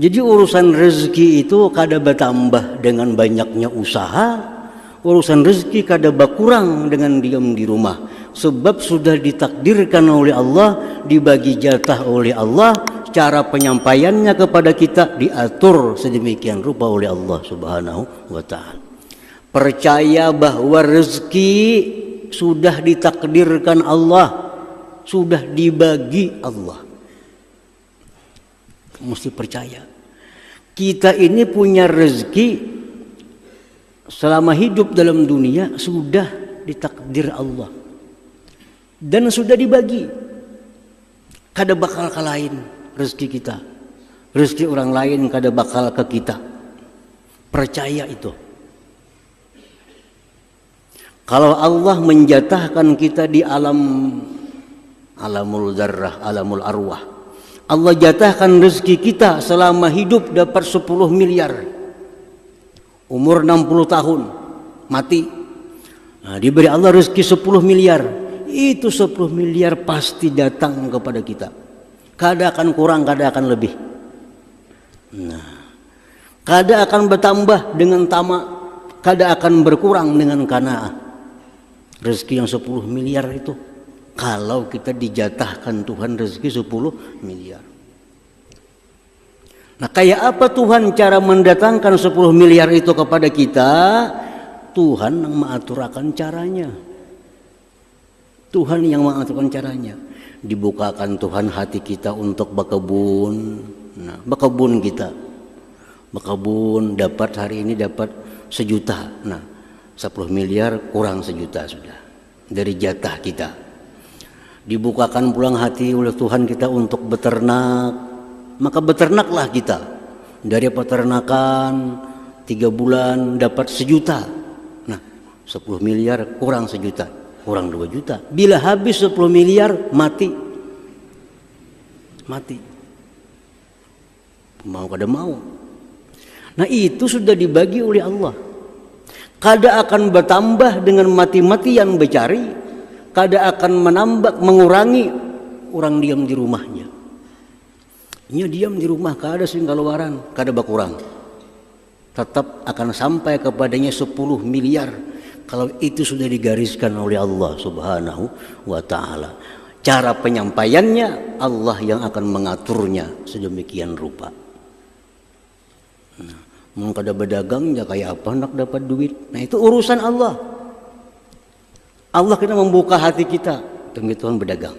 Jadi urusan rezeki itu kada bertambah dengan banyaknya usaha, urusan rezeki kada berkurang dengan diam di rumah, sebab sudah ditakdirkan oleh Allah, dibagi jatah oleh Allah, cara penyampaiannya kepada kita diatur sedemikian rupa oleh Allah Subhanahu wa taala. Percaya bahwa rezeki sudah ditakdirkan Allah, sudah dibagi Allah. Mesti percaya. Kita ini punya rezeki selama hidup dalam dunia sudah ditakdir Allah. Dan sudah dibagi. Kada bakal kalahin rezeki kita. Rezeki orang lain kada bakal ke kita. Percaya itu. Kalau Allah menjatahkan kita di alamul zarrah, alamul arwah, Allah jatahkan rezeki kita selama hidup dapat 10 miliar. Umur 60 tahun mati. Nah, diberi Allah rezeki 10 miliar. Itu 10 miliar pasti datang kepada kita. Kada akan kurang, kada akan lebih. Nah, kada akan bertambah dengan tamak, kada akan berkurang dengan qanaah. Rezeki yang 10 miliar itu, kalau kita dijatahkan Tuhan rezeki 10 miliar. Nah, kayak apa Tuhan cara mendatangkan 10 miliar itu kepada kita? Tuhan yang mengaturkan caranya. Tuhan yang mengaturkan caranya. Dibukakan Tuhan hati kita untuk berkebun. Nah, berkebun kita. Berkebun dapat hari ini dapat 1 juta. Nah, 10 miliar kurang 1 juta sudah dari jatah kita. Dibukakan pulang hati oleh Tuhan kita untuk beternak, maka beternaklah kita. Dari peternakan 3 bulan dapat 1 juta. Nah, 10 miliar kurang 1 juta, kurang 2 juta. Bila habis 10 miliar mati. Mau kada mau. Nah, itu sudah dibagi oleh Allah. Kada akan bertambah dengan mati-matian bercari, kada akan menambah mengurangi orang diam di rumahnya. Nya diam di rumah kada sing keluaran, kada berkurang. Tetap akan sampai kepadanya 10 miliar kalau itu sudah digariskan oleh Allah Subhanahu wa taala. Cara penyampaiannya Allah yang akan mengaturnya sedemikian rupa. Mau kada berdagang ya kayak apa nak dapat duit. Nah, itu urusan Allah. Allah kita membuka hati kita demi Tuhan berdagang.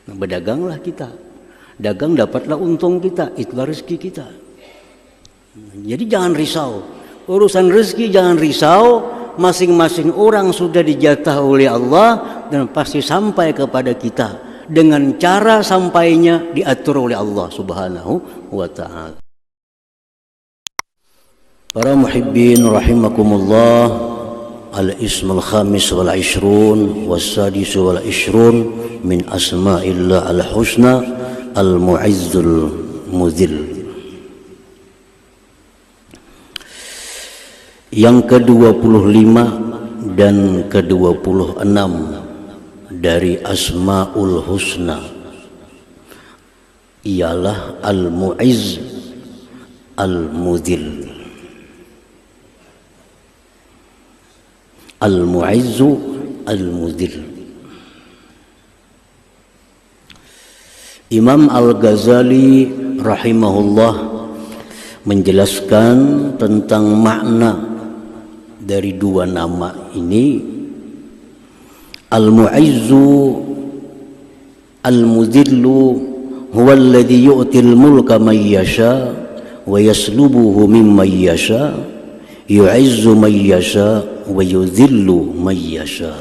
Nah, berdaganglah kita. Dagang dapatlah untung kita, itulah rezeki kita. Jadi jangan risau. Urusan rezeki jangan risau. Masing-masing orang sudah dijatah oleh Allah dan pasti sampai kepada kita. Dengan cara sampainya diatur oleh Allah Subhanahu wa ta'ala. Para muhibbin rahimakumullah, al-ismul khamis wal ishrun was-sadis wal ishrun min asma'illah al-husna al-mu'izzul mudhil. Yang ke-25 dan ke-26 dari asma'ul husna ialah al-mu'izz al-mudhil. Al-mu'izzu al-mudhil. Imam Al-Ghazali rahimahullah menjelaskan tentang makna dari 2 nama ini. Al-mu'izzu al-mudhillu huwa alladhi yu'til mulka man yasha wa yaslubuhu mimman yasha yu'izzu man yasha wa yudhillu man yasha.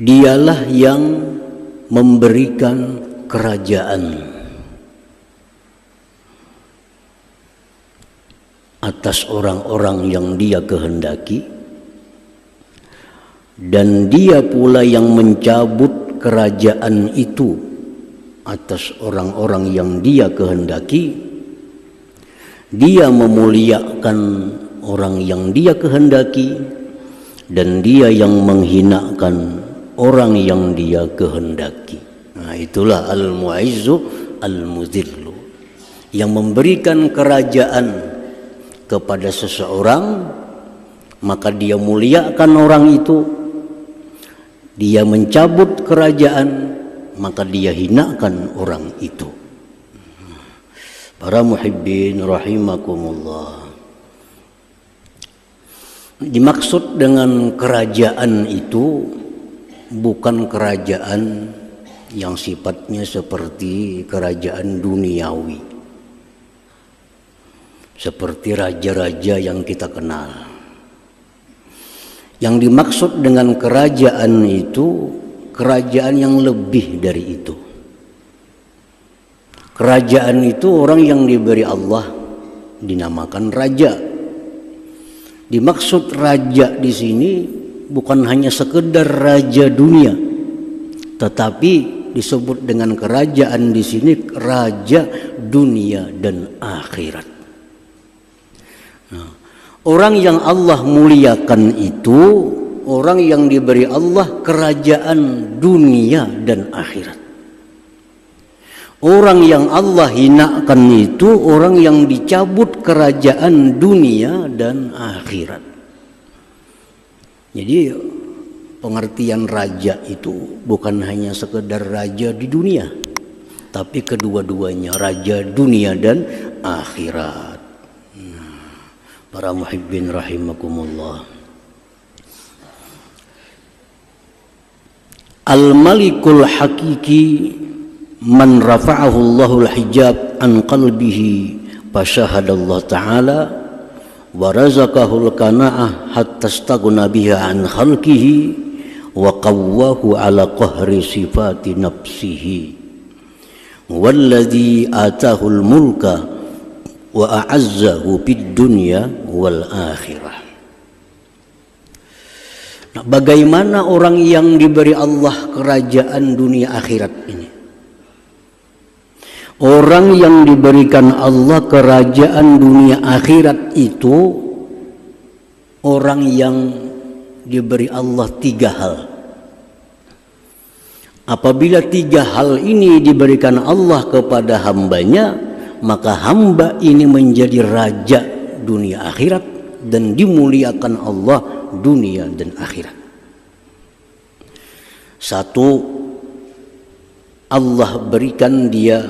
Dialah yang memberikan kerajaan atas orang-orang yang dia kehendaki, dan dia pula yang mencabut kerajaan itu atas orang-orang yang dia kehendaki. Dia memuliakan orang yang dia kehendaki dan dia yang menghinakan orang yang dia kehendaki. Nah, itulah al-mu'izzu al-muzillu, yang memberikan kerajaan kepada seseorang, maka dia muliakan orang itu. Dia mencabut kerajaan, maka dia hinakan orang itu. Para muhibbin rahimakumullah. Dimaksud dengan kerajaan itu bukan kerajaan yang sifatnya seperti kerajaan duniawi, seperti raja-raja yang kita kenal. Yang dimaksud dengan kerajaan itu kerajaan yang lebih dari itu. Kerajaan itu orang yang diberi Allah dinamakan raja. Dimaksud raja di sini bukan hanya sekedar raja dunia, tetapi disebut dengan kerajaan di sini raja dunia dan akhirat. Nah, orang yang Allah muliakan itu orang yang diberi Allah kerajaan dunia dan akhirat. Orang yang Allah hinakan itu orang yang dicabut kerajaan dunia dan akhirat. Jadi pengertian raja itu bukan hanya sekedar raja di dunia, tapi kedua-duanya raja dunia dan akhirat. Para muhibbin rahimakumullah. Al-malikul hakiki man rafa'ahu Allahul hijab an qalbihi fasyahadallahu ta'ala wa razaqahul qana'ah hatta istaghna biha an khalqihi wa qawwahu ala qahri sifati nafsihi walladzi atahul mulka wa a'azzahu fid dunya wal akhirah. Nah, bagaimana orang yang diberi Allah kerajaan dunia akhirat ini? Orang yang diberikan Allah kerajaan dunia akhirat itu orang yang diberi Allah 3 hal. Apabila 3 hal ini diberikan Allah kepada hambanya, maka hamba ini menjadi raja dunia akhirat dan dimuliakan Allah dunia dan akhirat. 1, Allah berikan dia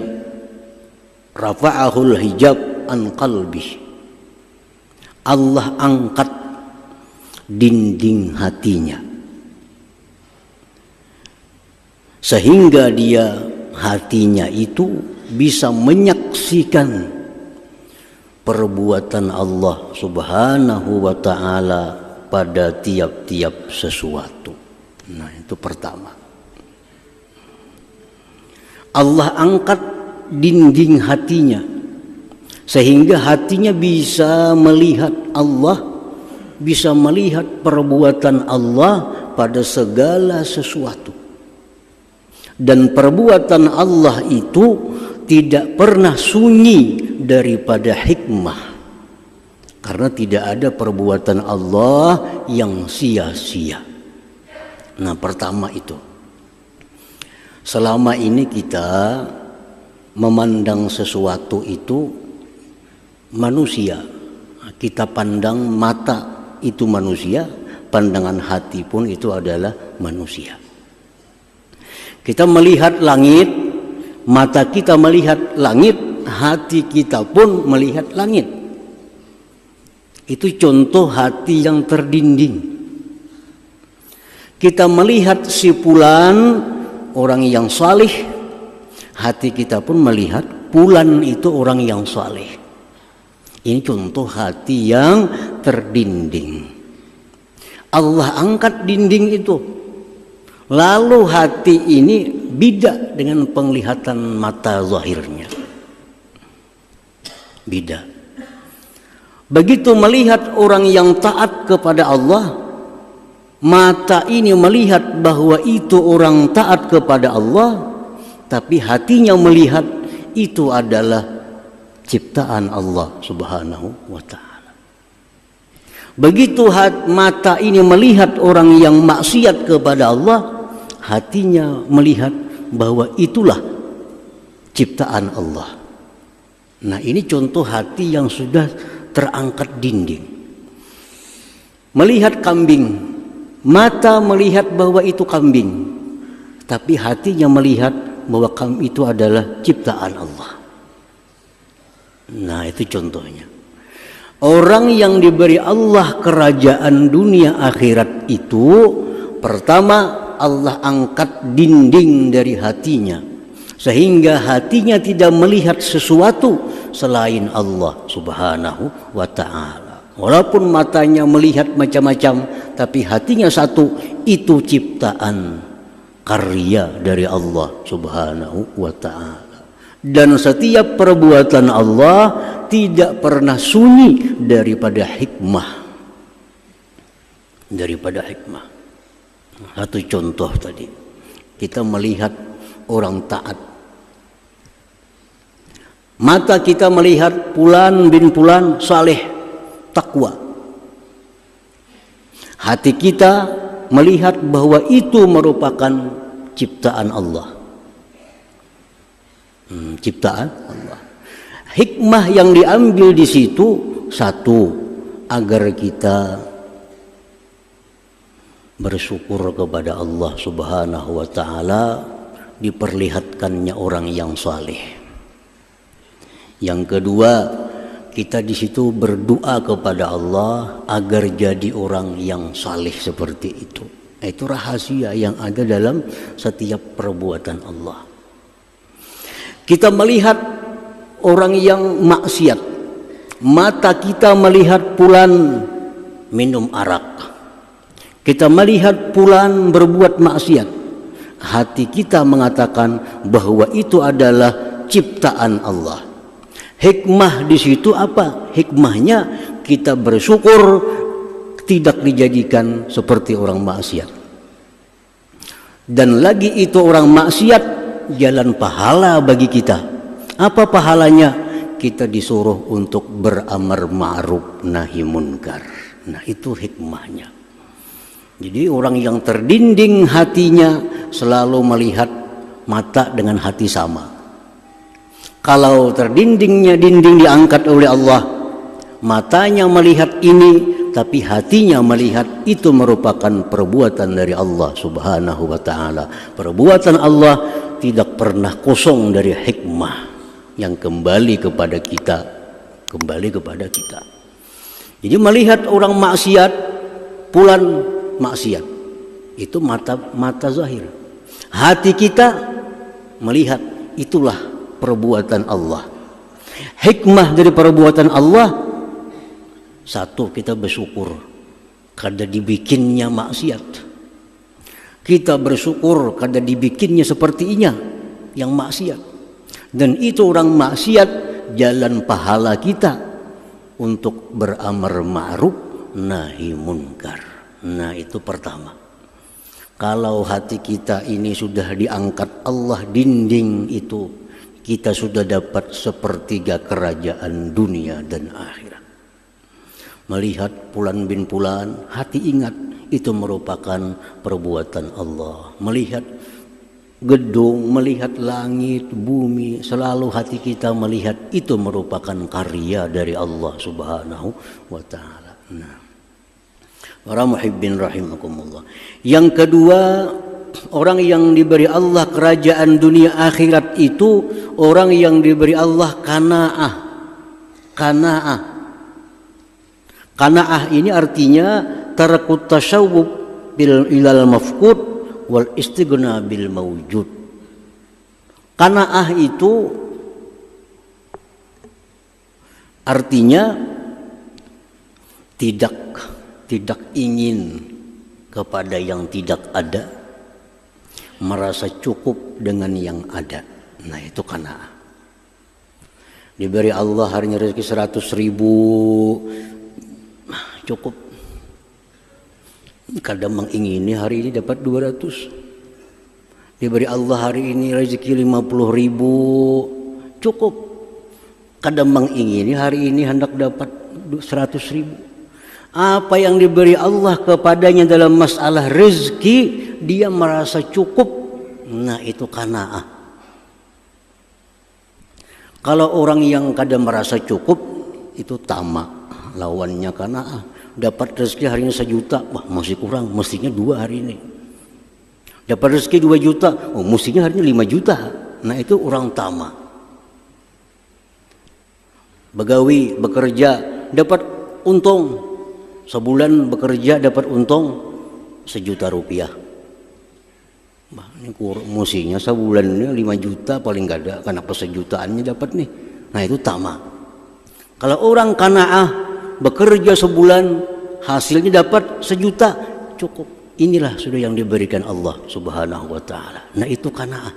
rafa'ahul hijab an qalbi. Allah angkat dinding hatinya sehingga dia hatinya itu bisa menyaksikan perbuatan Allah Subhanahu wa ta'ala pada tiap-tiap sesuatu. Nah, itu pertama. Allah angkat dinding hatinya sehingga hatinya bisa melihat Allah, bisa melihat perbuatan Allah pada segala sesuatu. Dan perbuatan Allah itu tidak pernah sunyi daripada hikmah, karena tidak ada perbuatan Allah yang sia-sia. Nah, pertama itu. Selama ini kita memandang sesuatu itu manusia. Kita pandang mata itu manusia, pandangan hati pun itu adalah manusia. Kita melihat langit, mata kita melihat langit, hati kita pun melihat langit. Itu contoh hati yang terdinding. Kita melihat si fulan orang yang salih, hati kita pun melihat fulan itu orang yang saleh. Ini contoh hati yang terdinding. Allah angkat dinding itu. Lalu hati ini beda dengan penglihatan mata zahirnya. Beda. Begitu melihat orang yang taat kepada Allah, mata ini melihat bahwa itu orang taat kepada Allah, tapi hatinya melihat itu adalah ciptaan Allah Subhanahu wa ta'ala. Begitu mata ini melihat orang yang maksiat kepada Allah, hatinya melihat bahwa itulah ciptaan Allah. Nah, ini contoh hati yang sudah terangkat dinding. Melihat kambing, mata melihat bahwa itu kambing, tapi hatinya melihat bahwa kambing itu adalah ciptaan Allah. Nah, itu contohnya. Orang yang diberi Allah kerajaan dunia akhirat itu, pertama Allah angkat dinding dari hatinya, sehingga hatinya tidak melihat sesuatu selain Allah Subhanahu wa ta'ala. Walaupun matanya melihat macam-macam, tapi hatinya satu, itu ciptaan karya dari Allah Subhanahu wa ta'ala. Dan setiap perbuatan Allah tidak pernah sunyi daripada hikmah. Satu contoh tadi, kita melihat orang taat. Mata kita melihat Fulan bin Fulan saleh, takwa. Hati kita melihat bahwa itu merupakan ciptaan Allah. Ciptaan Allah. Hikmah yang diambil di situ satu, agar kita bersyukur kepada Allah Subhanahu wa ta'ala, diperlihatkannya orang yang saleh. Yang kedua, kita di situ berdoa kepada Allah agar jadi orang yang saleh seperti itu. Itu rahasia yang ada dalam setiap perbuatan Allah. Kita melihat orang yang maksiat, mata kita melihat Fulan minum arak, kita melihat Fulan berbuat maksiat, hati kita mengatakan bahwa itu adalah ciptaan Allah. Hikmah di situ apa? Hikmahnya kita bersyukur tidak dijadikan seperti orang maksiat. Dan lagi itu orang maksiat jalan pahala bagi kita. Apa pahalanya? Kita disuruh untuk beramar ma'ruf nahi munkar. Nah, itu hikmahnya. Jadi orang yang terdinding hatinya selalu melihat mata dengan hati sama. Kalau terdindingnya dinding diangkat oleh Allah, matanya melihat ini tapi hatinya melihat itu merupakan perbuatan dari Allah Subhanahu wa ta'ala. Perbuatan Allah tidak pernah kosong dari hikmah yang kembali kepada kita. Jadi melihat orang maksiat, Fulan maksiat, itu mata zahir. Hati kita melihat itulah perbuatan Allah. Hikmah dari perbuatan Allah, satu, kita bersyukur karena dibikinnya maksiat. Kita bersyukur karena dibikinnya sepertinya yang maksiat. Dan itu orang maksiat jalan pahala kita untuk beramar ma'ruf nahi munkar. Nah, itu pertama. Kalau hati kita ini sudah diangkat Allah dinding itu, kita sudah dapat sepertiga kerajaan dunia dan akhirat. Melihat Fulan bin Fulan, hati ingat itu merupakan perbuatan Allah. Melihat gedung, melihat langit, bumi, selalu hati kita melihat itu merupakan karya dari Allah Subhanahu wa ta'ala. Nah, para muhibbin rahimakumullah. Yang kedua, orang yang diberi Allah kerajaan dunia akhirat itu orang yang diberi Allah qanaah. Qanaah ini artinya tarakut tasyawwub bil ilal mafqud wal istighna bil mawjud. Qanaah itu artinya tidak ingin kepada yang tidak ada, merasa cukup dengan yang ada. Nah, itu qanaah. Diberi Allah harinya rezeki 100.000, cukup. Kadang mengingini hari ini dapat 200. Diberi Allah hari ini rezeki 50.000, cukup. Kadang mengingini hari ini hendak dapat 100.000. Apa yang diberi Allah kepadanya dalam masalah rezeki, dia merasa cukup. Nah itu qanaah. Kalau orang yang kadang merasa cukup, itu tamak. Lawannya qanaah. Dapat rezeki hari ini 1 juta, wah masih kurang, mestinya 2 hari ini. Dapat rezeki 2 juta, oh mestinya hari ini 5 juta. Nah itu orang tamak. Begawi, bekerja, dapat untung. Sebulan bekerja dapat untung 1 juta rupiah. Bah, ini musinya sebulan ini 5 juta paling gak ada. Kenapa 1 jutaannya dapat nih? Nah itu tamak. Kalau orang qanaah bekerja sebulan hasilnya dapat 1 juta, cukup. Inilah sudah yang diberikan Allah Subhanahu wa taala. Nah itu qanaah.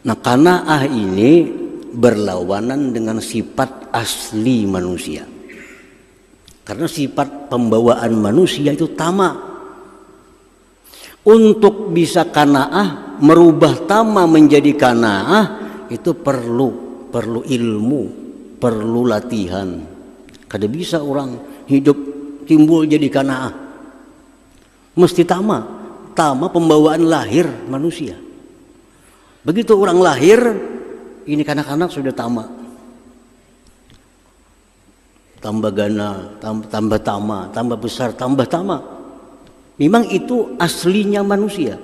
Nah qanaah ini berlawanan dengan sifat asli manusia. Karena sifat pembawaan manusia itu tamak. Untuk bisa qanaah, merubah tamak menjadi qanaah, itu perlu ilmu, perlu latihan. Kada bisa orang hidup timbul jadi qanaah. Mesti tamak. Tamak pembawaan lahir manusia. Begitu orang lahir, ini kanak-kanak sudah tamak. Tambah gana, tambah tamak, tambah besar, tambah tamak. Memang itu aslinya manusia.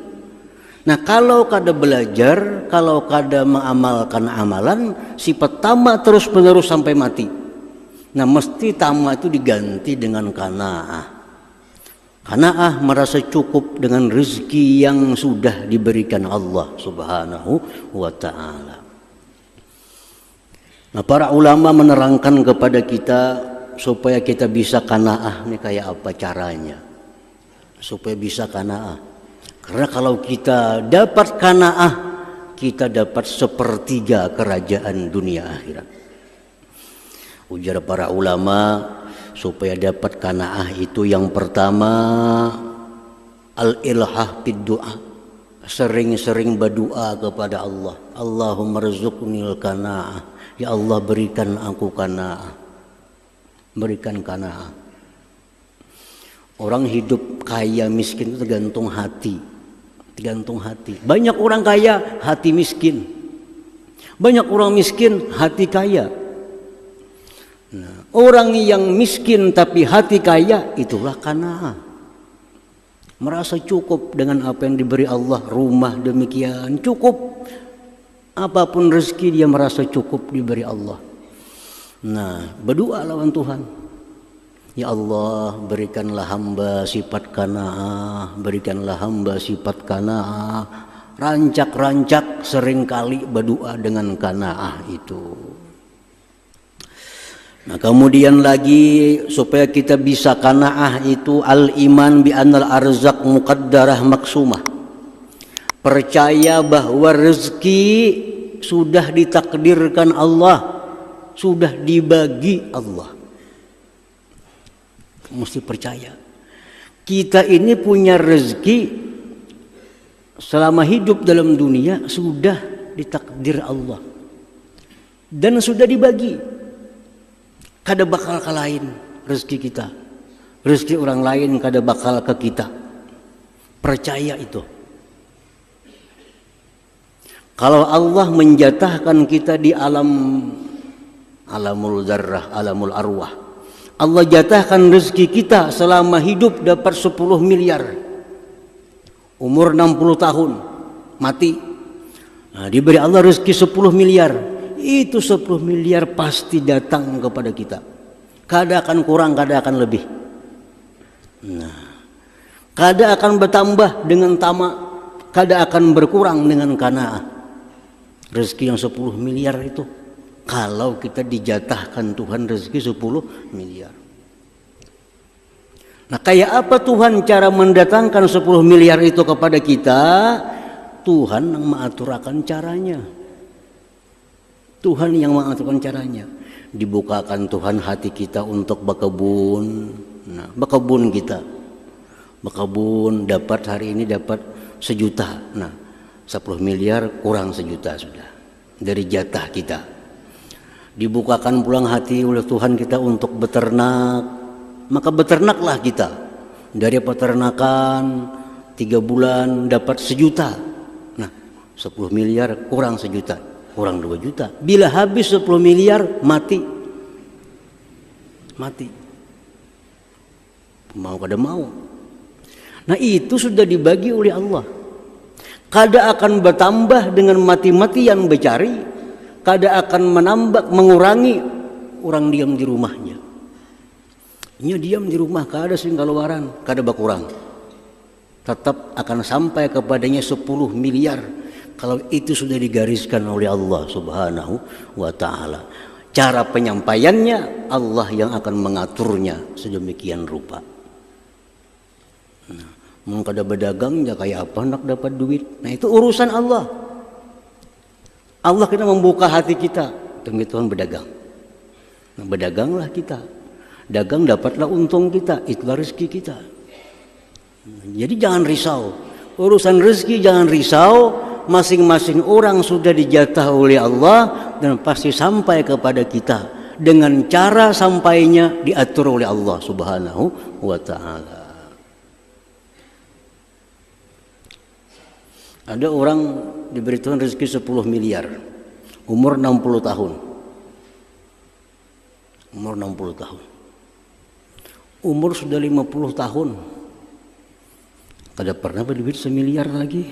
Nah kalau kada belajar, kalau kada mengamalkan amalan, sifat tamak terus menerus sampai mati. Nah mesti tamak itu diganti dengan qanaah. Qanaah merasa cukup dengan rezeki yang sudah diberikan Allah Subhanahu wa ta'ala. Nah para ulama menerangkan kepada kita supaya kita bisa qanaah, ini kayak apa caranya supaya bisa qanaah. Karena kalau kita dapat qanaah, kita dapat 1/3 kerajaan dunia akhirat. Ujar para ulama, supaya dapat qanaah itu yang pertama al-ilhah bid du'a. Sering-sering berdoa kepada Allah. Allahumma rzuqnil qanaah. Ya Allah berikan aku qanaah. Berikan qanaah. Orang hidup kaya miskin itu tergantung hati. Tergantung hati. Banyak orang kaya hati miskin. Banyak orang miskin hati kaya. Nah, orang yang miskin tapi hati kaya, itulah qanaah. Merasa cukup dengan apa yang diberi Allah, rumah demikian cukup. Apapun rezeki dia merasa cukup diberi Allah. Nah, berdoa lawan Tuhan. Ya Allah, berikanlah hamba sifat qanaah, berikanlah hamba sifat qanaah. Rancak-rancak seringkali berdoa dengan qanaah itu. Nah kemudian lagi supaya kita bisa qanaah itu al-iman bi annal arzaq muqaddarah maksumah. Percaya bahwa rezeki sudah ditakdirkan Allah, sudah dibagi Allah. Mesti percaya. Kita ini punya rezeki selama hidup dalam dunia sudah ditakdir Allah. Dan sudah dibagi. Kada bakal ke lain rezeki kita. Rezeki orang lain kada bakal ke kita. Percaya itu. Kalau Allah menjatahkan kita di alamul zarrah, alamul arwah. Allah jatahkan rezeki kita selama hidup dapat 10 miliar. Umur 60 tahun mati. Nah, diberi Allah rezeki 10 miliar. Itu 10 miliar pasti datang kepada kita. Kada akan kurang, kada akan lebih. Nah, kada akan bertambah dengan tamak, kada akan berkurang dengan qanaah. Rezeki yang 10 miliar itu, kalau kita dijatahkan Tuhan rezeki 10 miliar. Nah, kayak apa Tuhan cara mendatangkan 10 miliar itu kepada kita? Tuhan yang mengaturkan caranya. Tuhan yang mengaturkan caranya. Dibukakan Tuhan hati kita untuk berkebun. Nah, berkebun kita. Berkebun dapat hari ini dapat 1 juta. Nah, 10 miliar kurang 1 juta sudah. Dari jatah kita. Dibukakan pulang hati oleh Tuhan kita untuk beternak. Maka beternaklah kita. Dari peternakan 3 bulan dapat 1 juta. Nah, 10 miliar kurang 1 juta, kurang 2 juta. Bila habis 10 miliar mati. Mau kada mau. Nah, itu sudah dibagi oleh Allah. Kada akan bertambah dengan mati-matian bercari, kada akan menambah mengurangi orang diam di rumahnya. Nya diam di rumah kada sing kaluaran, kada berkurang. Tetap akan sampai kepadanya 10 miliar kalau itu sudah digariskan oleh Allah Subhanahu wa taala. Cara penyampaiannya Allah yang akan mengaturnya sedemikian rupa. Nah, mau kada berdagang ya kayak apa nak dapat duit. Nah, itu urusan Allah. Allah kena membuka hati kita demi Tuhan berdagang. Nah, berdaganglah kita. Dagang dapatlah untung kita, itulah rezeki kita. Jadi jangan risau. Urusan rezeki jangan risau. Masing-masing orang sudah dijatah oleh Allah dan pasti sampai kepada kita. Dengan cara sampainya diatur oleh Allah Subhanahu wa ta'ala. Ada orang diberi Tuhan rezeki 10 miliar. Umur 60 tahun. Umur sudah 50 tahun. Kada pernah berduit 1 miliar lagi.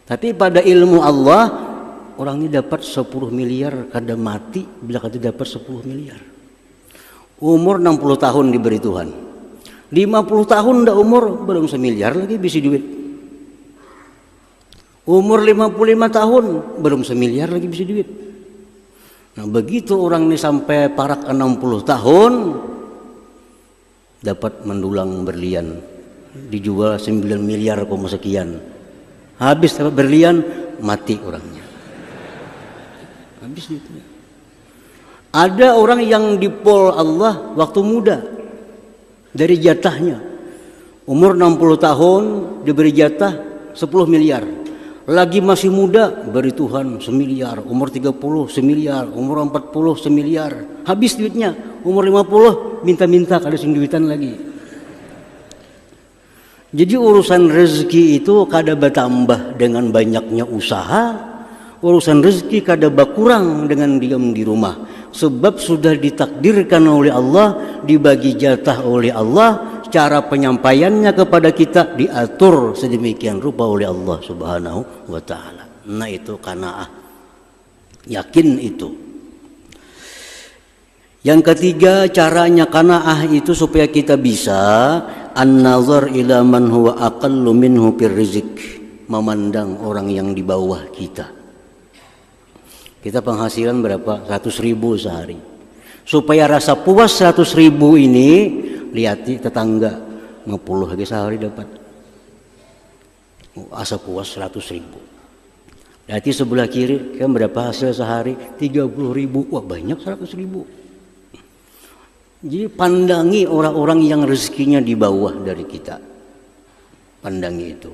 Tapi pada ilmu Allah, orang ini dapat 10 miliar kada mati bila kada dapat 10 miliar. Umur 60 tahun diberi Tuhan. 50 tahun dah umur belum 1 miliar lagi bisa duit. Umur 55 tahun belum 1 miliar lagi bisa duit. Nah, begitu orang ini sampai parak 60 tahun dapat mendulang berlian, dijual 9 miliar sekian. Habis dapat berlian, mati orangnya. Habis duitnya. Ada orang yang dipol Allah waktu muda dari jatahnya. Umur 60 tahun diberi jatah 10 miliar. Lagi masih muda beri Tuhan 1 miliar. Umur 30 1 miliar. Umur 40 1 miliar. Habis duitnya. Umur 50 minta-minta kada sing duitan lagi. Jadi urusan rezeki itu kada bertambah dengan banyaknya usaha. Urusan rezeki kada berkurang dengan diam di rumah. Sebab sudah ditakdirkan oleh Allah, dibagi jatah oleh Allah. Cara penyampaiannya kepada kita diatur sedemikian rupa oleh Allah Subhanahu wa ta'ala. Nah, itu qanaah. Yakin itu. Yang ketiga, caranya qanaah itu supaya kita bisa an-nazar ila man huwa aqallu minhu fir rizq, memandang orang yang di bawah kita. Kita penghasilan berapa? 100.000 sehari. Supaya rasa puas 100.000 ini, lihati tetangga 50 lagi sehari dapat. Asa puas 100.000. Lihati sebelah kiri kan berapa hasil sehari? 30.000. Wah, banyak 100.000. Jadi pandangi orang-orang yang rezekinya di bawah dari kita. Pandangi itu.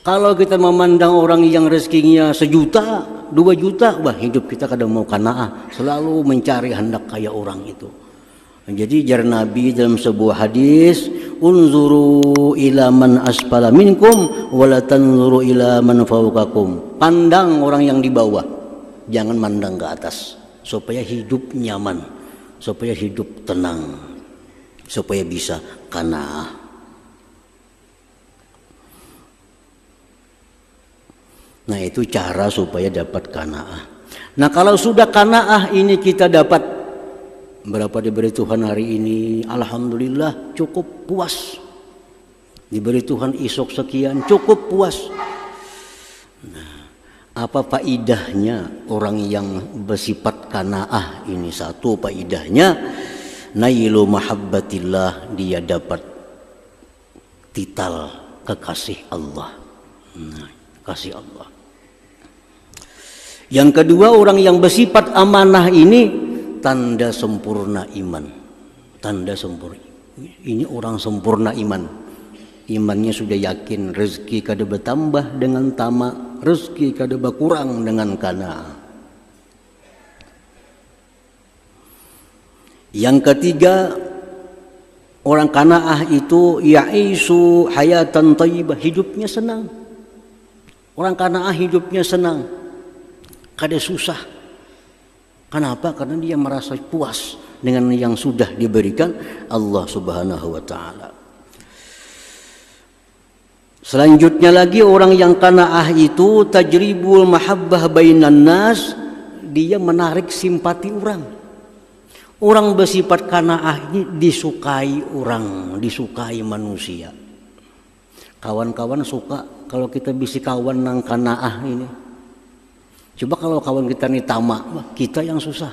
Kalau kita memandang orang yang rezekinya 1 juta, 2 juta, wah hidup kita kadang mau qanaah, selalu mencari hendak kaya orang itu. Jadi jar Nabi dalam sebuah hadis, unzuru ila man asfala minkum wala tanzuru ila man fawqakum. Pandang orang yang di bawah, jangan mandang ke atas, supaya hidup nyaman, supaya hidup tenang, supaya bisa qanaah. Nah, itu cara supaya dapat qanaah. Nah, kalau sudah qanaah ini kita dapat, berapa diberi Tuhan hari ini, alhamdulillah cukup puas. Diberi Tuhan isok sekian, cukup puas. Nah, apa faidahnya orang yang bersifat qanaah ini? Satu faidahnya, nailu mahabbatillah, dia dapat tital kekasih Allah. Nah, kasih Allah. Yang kedua, orang yang bersifat amanah ini tanda sempurna iman. Tanda sempurna. Ini orang sempurna iman. Imannya sudah yakin rezeki kada bertambah dengan tamak, rezeki kada berkurang dengan qanaah. Yang ketiga, Orang qanaah itu ya'isu hayatan thayyibah, hidupnya senang. Orang qanaah hidupnya senang. Kada susah. Kenapa? Karena dia merasa puas dengan yang sudah diberikan Allah Subhanahu wa taala. Selanjutnya lagi orang yang qanaah itu tajribul mahabbah bainan nas, dia menarik simpati orang. Orang bersifat qanaah ini disukai orang, disukai manusia. Kawan-kawan suka kalau kita bisa kawan nang qanaah ini. Coba kalau kawan kita ini tamak, kita yang susah.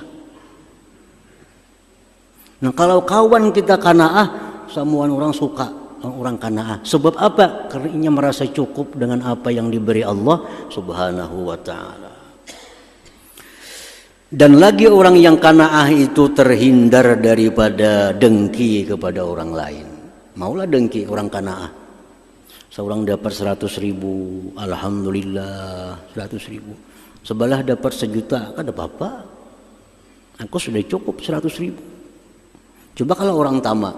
Nah kalau kawan kita qanaah, semua orang suka orang qanaah. Sebab apa? Karena ia merasa cukup dengan apa yang diberi Allah Subhanahu wa taala. Dan lagi orang yang qanaah itu terhindar daripada dengki kepada orang lain. Maulah dengki orang qanaah. Seorang dapat 100.000, alhamdulillah 100.000. Sebelah dapat 1 juta, kan ada apa-apa. Aku sudah cukup 100.000. Coba kalau orang tamak,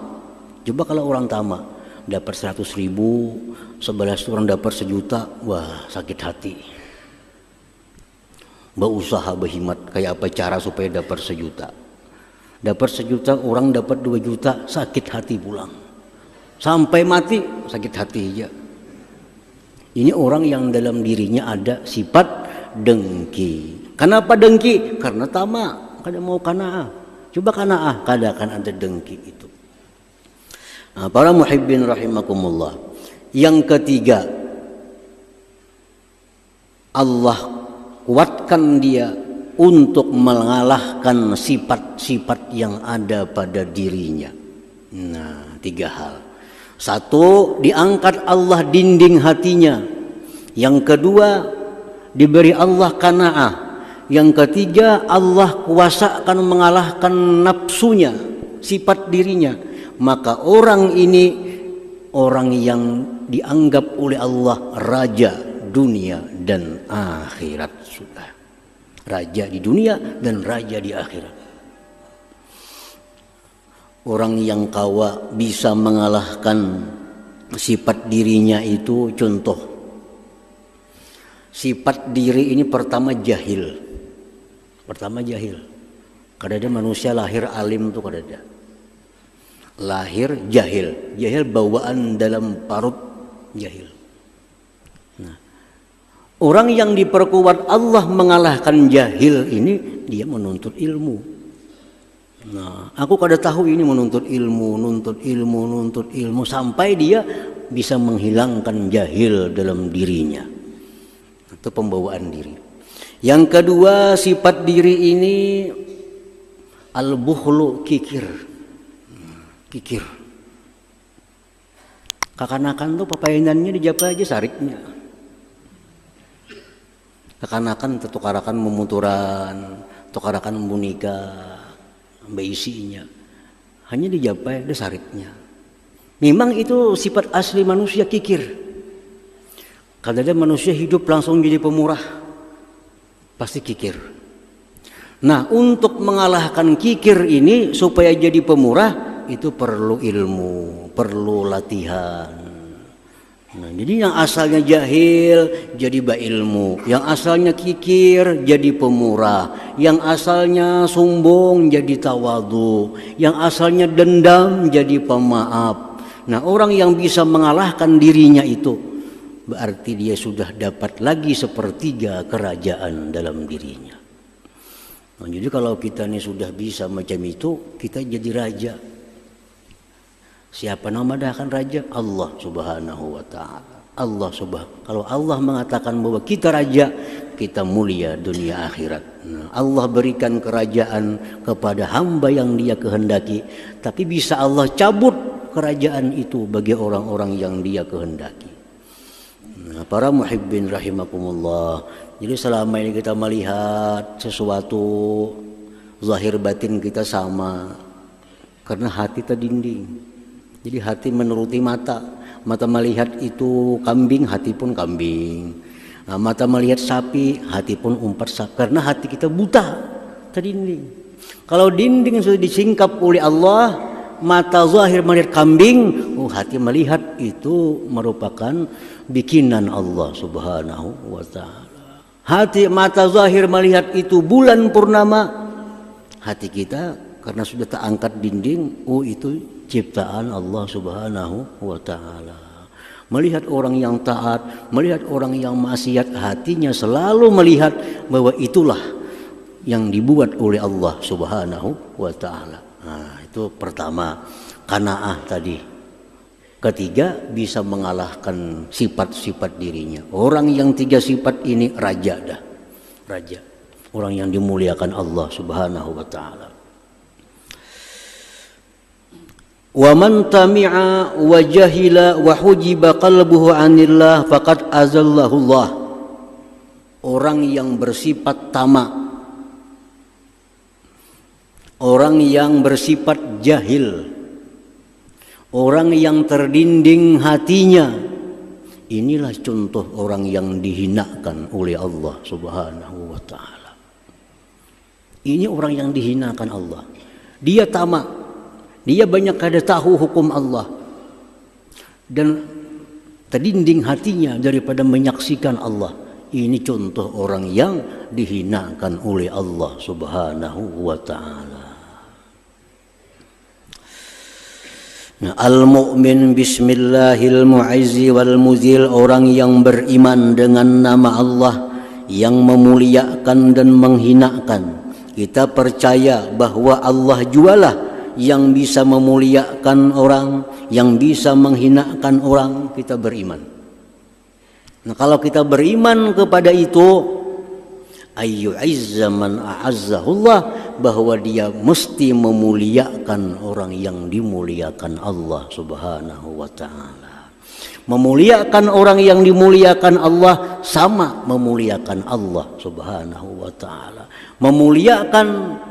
dapat 100.000, sebelah orang dapat 1 juta, wah sakit hati. Berusaha berhimat kayak apa cara supaya dapat 1 juta. Dapat 1 juta, orang dapat 2 juta, sakit hati pulang. Sampai mati sakit hati aja. Ini orang yang dalam dirinya ada sifat dengki. Kenapa dengki? Karena tamak, kada mau qanaah. Coba qanaah, kada akan ada dengki itu. Nah, para muhibbin rahimakumullah. Yang ketiga, Allah kuatkan dia untuk mengalahkan sifat-sifat yang ada pada dirinya. Nah, 3 hal. 1, diangkat Allah dinding hatinya. Yang kedua, diberi Allah qanaah. Yang ketiga, Allah kuasakan mengalahkan nafsunya, sifat dirinya. Maka orang ini orang yang dianggap oleh Allah raja dunia dan akhirat. Sudah raja di dunia dan raja di akhirat. Orang yang kawa bisa mengalahkan sifat dirinya itu, contoh sifat diri ini pertama jahil. Kada ada manusia lahir alim tuh, kada ada. Lahir jahil bawaan dalam parut jahil. Nah, orang yang diperkuat Allah mengalahkan jahil ini, dia menuntut ilmu. Nah, aku kada tahu ini menuntut ilmu sampai dia bisa menghilangkan jahil dalam dirinya. Itu pembawaan diri. Yang kedua, sifat diri ini al-bukhlu, kikir. Kekanakan tuh papainannya dijapa aja sariknya. Kekanakan tukarakan memuturan, tukarakan menikah, isinya. Hanya dijapa ada sariknya. Memang itu sifat asli manusia, kikir. Kadang-kadang manusia hidup langsung jadi pemurah, pasti kikir. Nah, untuk mengalahkan kikir ini supaya jadi pemurah itu perlu ilmu, perlu latihan. Nah, jadi yang asalnya jahil jadi berilmu, yang asalnya kikir jadi pemurah, yang asalnya sombong jadi tawadhu, yang asalnya dendam jadi pemaaf. Nah, orang yang bisa mengalahkan dirinya itu berarti dia sudah dapat lagi 1/3 kerajaan dalam dirinya. Nah, jadi kalau kita ini sudah bisa macam itu, kita jadi raja. Siapa nama akan raja? Allah Subhanahu wa taala. Kalau Allah mengatakan bahwa kita raja, kita mulia dunia akhirat. Nah, Allah berikan kerajaan kepada hamba yang Dia kehendaki, tapi bisa Allah cabut kerajaan itu bagi orang-orang yang Dia kehendaki. Nah, para muhibbin rahimakumullah. Jadi selama ini kita melihat sesuatu, zahir batin kita sama, karena hati terdinding. Jadi hati menuruti mata. Mata melihat itu kambing, hati pun kambing. Nah, mata melihat sapi, hati pun umpat sapi. Karena hati kita buta, terdinding. Kalau dinding sudah disingkap oleh Allah, mata zahir melihat kambing, hati melihat itu merupakan bikinan Allah Subhanahu wa taala. Hati mata zahir melihat itu bulan purnama, hati kita karena sudah tak angkat dinding, itu ciptaan Allah Subhanahu wa taala. Melihat orang yang taat, melihat orang yang maksiat, hatinya selalu melihat bahwa itulah yang dibuat oleh Allah Subhanahu wa taala. Nah, itu pertama, qanaah tadi. Ketiga, bisa mengalahkan sifat-sifat dirinya. Orang yang 3 sifat ini raja dah. Raja. Orang yang dimuliakan Allah Subhanahu wa taala. Wa man tami'a wa jahila wa hujiba qalbuhu 'anillah faqad azallahu Allah. Orang yang bersifat tamak, orang yang bersifat jahil, orang yang terdinding hatinya, inilah contoh orang yang dihinakan oleh Allah Subhanahu wa taala. Ini orang yang dihinakan Allah. Dia tamak. Dia banyak kada tahu hukum Allah dan terdinding hatinya daripada menyaksikan Allah. Ini contoh orang yang dihinakan oleh Allah Subhanahu wa taala. Nah, al-mu'min bismillahil mu'izzi wal muzil, orang yang beriman dengan nama Allah yang memuliakan dan menghinakan. Kita percaya bahwa Allah jualah yang bisa memuliakan orang, yang bisa menghinakan orang, kita beriman. Nah, kalau kita beriman kepada itu, ayyu'izza man a'azzahullah, bahwa dia mesti memuliakan orang yang dimuliakan Allah Subhanahu wa taala. Memuliakan orang yang dimuliakan Allah sama memuliakan Allah Subhanahu wa taala. Memuliakan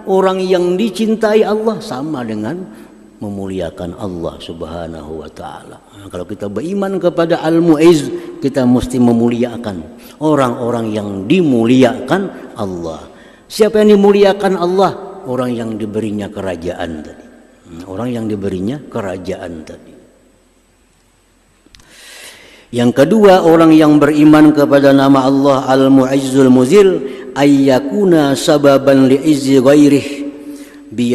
orang yang dicintai Allah sama dengan memuliakan Allah Subhanahu wa taala. Nah, kalau kita beriman kepada Al-Mu'izz, kita mesti memuliakan orang-orang yang dimuliakan Allah. Siapa yang dimuliakan Allah? Orang yang diberinya kerajaan tadi. Orang yang diberinya kerajaan tadi. Yang kedua, orang yang beriman kepada nama Allah Al-Mu'izzul Muzil, ayyakuna sababan li'izzi ghairih,